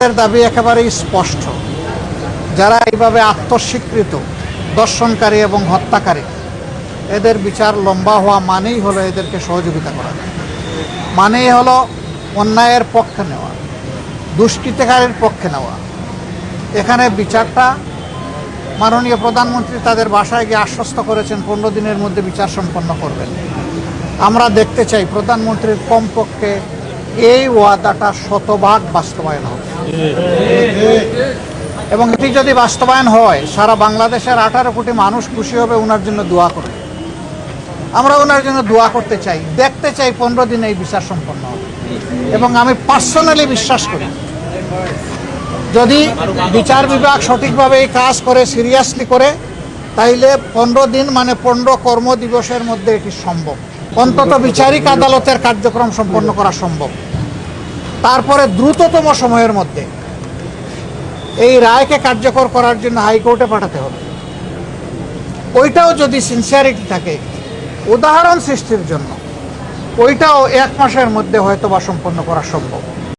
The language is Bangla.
দাবি একেবারেই স্পষ্ট। যারা এইভাবে আত্মস্বীকৃত দর্শনকারী এবং হত্যাকারী, এদের বিচার লম্বা হওয়া মানেই হলো এদেরকে সহযোগিতা করা, মানেই হলো অন্যায়ের পক্ষে নেওয়া, দুষ্কৃতিকারীর পক্ষে নেওয়া। এখানে বিচারটা মাননীয় প্রধানমন্ত্রী তাদের বাসায় গিয়ে আশ্বস্ত করেছেন 15 দিনের মধ্যে বিচার সম্পন্ন করবেন। আমরা দেখতে চাই প্রধানমন্ত্রীর কমপক্ষে এই ওয়াদাটা শতভাগ বাস্তবায়ন হবে, এবং এটি যদি বাস্তবায়ন হয় সারা বাংলাদেশের 18 কোটি মানুষ খুশি হবে, ওনার জন্য দোয়া করবে। আমরা ওনার জন্য দোয়া করতে চাই, দেখতে চাই 15 দিনে এই বিচার সম্পন্ন হবে। এবং আমি পার্সোনালি বিশ্বাস করি যদি বিচার বিভাগ সঠিকভাবে এই কাজ করে, সিরিয়াসলি করে, তাইলে 15 দিন মানে 15 কর্মদিবসের মধ্যে এটি সম্ভব। অন্তত বিচারিক আদালতের কার্যক্রম সম্পন্ন করা সম্ভব। তারপরে দ্রুততম সময়ের মধ্যে এই রায়কে কার্যকর করার জন্য হাইকোর্টে পাঠাতে হবে। ওইটাও যদি সিনসিয়ারিটি থাকে উদাহরণ সৃষ্টির জন্য, ওইটাও 1 মাসের মধ্যে হয়তো বা সম্পন্ন করা সম্ভব।